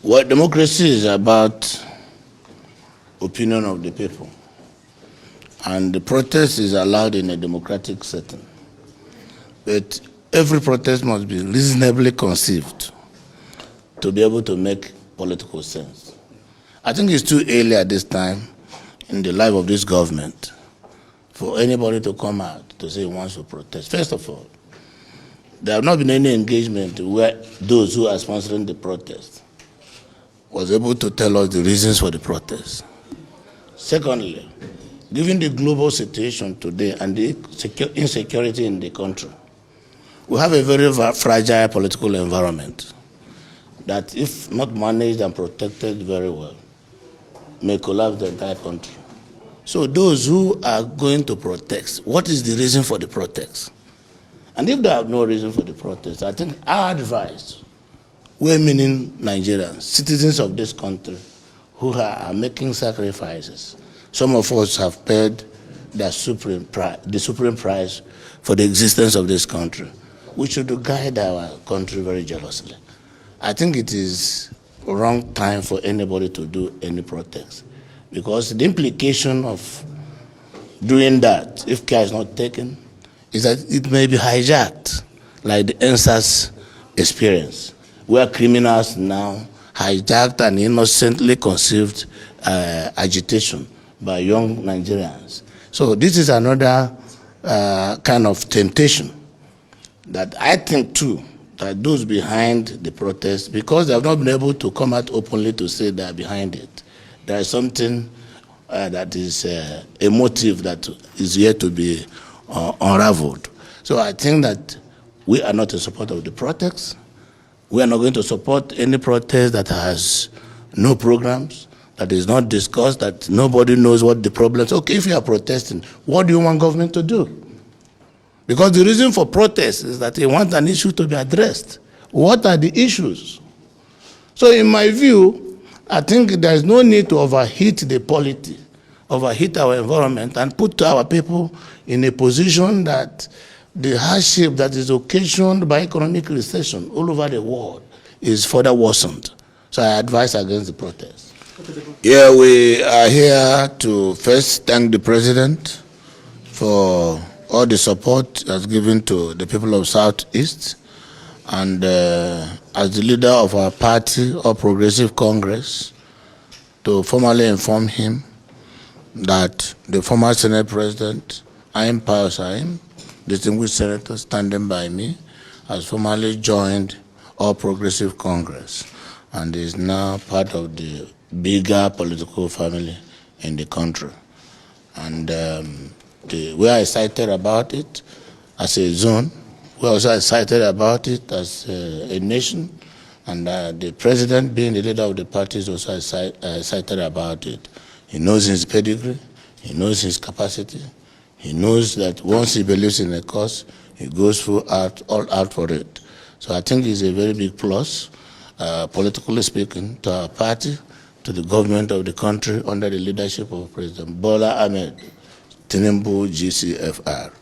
Well, democracy is about opinion of the people, and the protest is allowed in a democratic setting. But every protest must be reasonably conceived to be able to make political sense. I think it's too early at this time in the life of this government for anybody to come out to say he wants to protest. First of all, there have not been any engagement where those who are sponsoring the protest was able to tell us the reasons for the protest. Secondly, given the global situation today and the insecurity in the country, we have a very fragile political environment that, if not managed and protected very well, may collapse the entire country. So those who are going to protest, what is the reason for the protest? And if they have no reason for the protest, I think our advice, we're meaning Nigerians, citizens of this country who are making sacrifices. Some of us have paid the supreme price for the existence of this country. We should guide our country very jealously. I think it is a wrong time for anybody to do any protest, because the implication of doing that, if care is not taken, is that it may be hijacked, like the NSAS experience, where criminals now hijacked and innocently conceived agitation by young Nigerians. So this is another kind of temptation that I think too, that those behind the protest, because they have not been able to come out openly to say they are behind it, there is something that is a motive that is yet to be unraveled. So I think that we are not in support of the protest. We are not going to support any protest that has no programs, that is not discussed, that nobody knows what the problems are. Okay, if you are protesting, what do you want government to do? Because the reason for protest is that they want an issue to be addressed. What are the issues? So in my view, I think there is no need to overheat the polity, overheat our environment, and put our people in a position that the hardship that is occasioned by economic recession all over the world is further worsened. So I advise against the protest. Yeah, we are here to first thank the President for all the support he has given to the people of Southeast, and as the leader of our party, All Progressive Congress, to formally inform him that the former Senate President, Aim Pao Saim, distinguished senator standing by me, has formally joined All Progressive Congress and is now part of the bigger political family in the country. And we are excited about it as a zone. We are also excited about it as a nation. And the president, being the leader of the party, is also excited about it. He knows his pedigree, he knows his capacity, he knows that once he believes in a cause, he goes all out for it. So I think it's a very big plus, politically speaking, to our party, to the government of the country under the leadership of President Bola Ahmed Tinubu GCFR.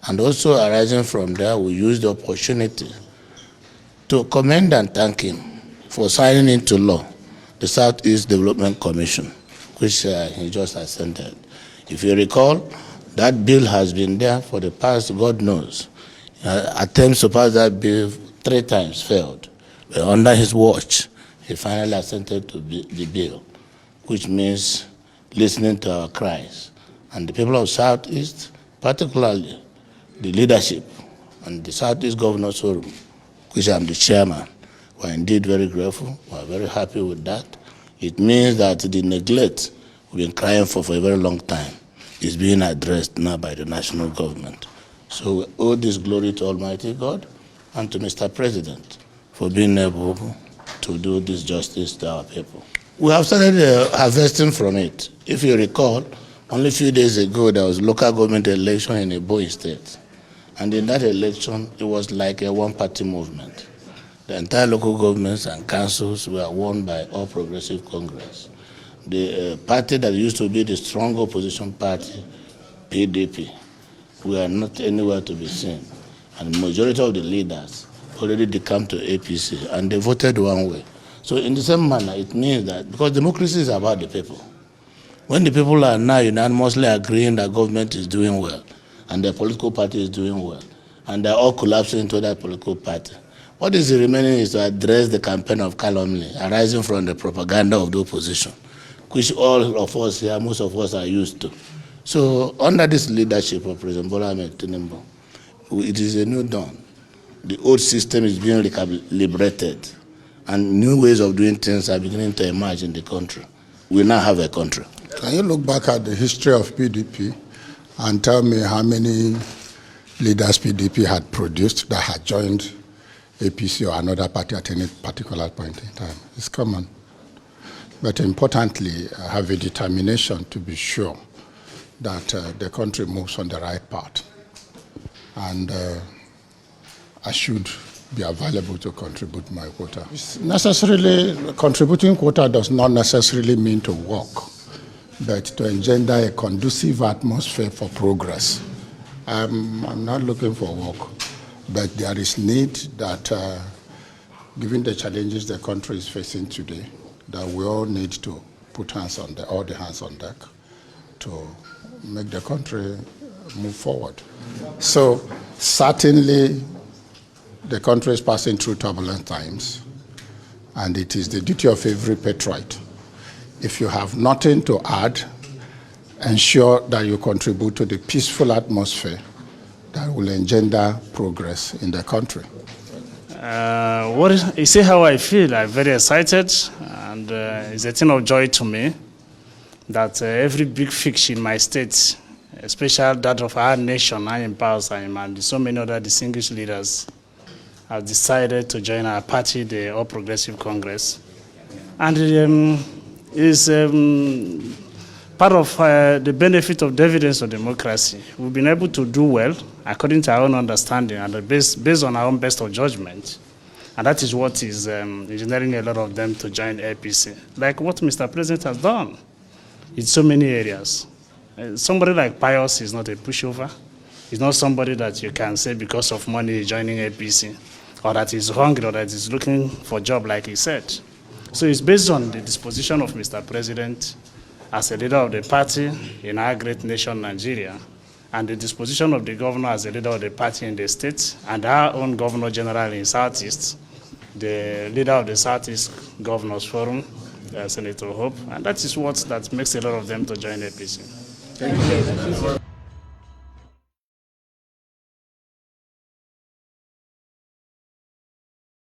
And also arising from there, we use the opportunity to commend and thank him for signing into law the Southeast Development Commission, which he just assented. If you recall, that bill has been there for the past, God knows. Attempts to pass that bill 3 times failed. But under his watch, he finally assented to the bill, which means listening to our cries. And the people of Southeast, particularly the leadership and the Southeast Governor's Forum, which I'm the chairman, were indeed very grateful. We're very happy with that. It means that the neglect we've been crying for a very long time is being addressed now by the national government. So we owe this glory to Almighty God and to Mr. President for being able to do this justice to our people. We have started harvesting from it. If you recall, only a few days ago, there was a local government election in Ebonyi State. And in that election, it was like a one-party movement. The entire local governments and councils were won by All Progressive Congress. The party that used to be the strong opposition party, PDP, were not anywhere to be seen. And the majority of the leaders already decamped to APC, and they voted one way. So in the same manner, it means that because democracy is about the people. When the people are now unanimously agreeing that government is doing well, and the political party is doing well, and they're all collapsing into that political party, what is remaining is to address the campaign of calumny arising from the propaganda of the opposition, which all of us here, most of us are used to. So under this leadership of President Bola Ahmed Tinubu, it is a new dawn. The old system is being recalibrated, and new ways of doing things are beginning to emerge in the country. We now have a country. Can you look back at the history of PDP and tell me how many leaders PDP had produced that had joined APC or another party at any particular point in time? It's common. But importantly, have a determination to be sure that the country moves on the right path. And I should be available to contribute my quota. Contributing quota does not necessarily mean to work, but to engender a conducive atmosphere for progress. I'm not looking for work, but there is need that, given the challenges the country is facing today, that we all need to put all the hands on deck to make the country move forward. So certainly the country is passing through turbulent times, and it is the duty of every patriot, if you have nothing to add, ensure that you contribute to the peaceful atmosphere that will engender progress in the country. You see how I feel? I'm very excited, and it's a thing of joy to me that every big fix in my state, especially that of our nation, I am and so many other distinguished leaders, have decided to join our party, the All Progressive Congress. And is part of the benefit of dividends of democracy. We've been able to do well according to our own understanding and based on our own best of judgment. And that is what is engineering a lot of them to join APC, like what Mr. President has done in so many areas. Somebody like Pius is not a pushover. He's not somebody that you can say because of money joining APC, or that is hungry, or that is looking for a job, like he said. So it's based on the disposition of Mr. President as a leader of the party in our great nation, Nigeria, and the disposition of the governor as a leader of the party in the state, and our own Governor General in Southeast, the leader of the Southeast Governors Forum, Senator Hope, and that is what that makes a lot of them to join APC. Thank you.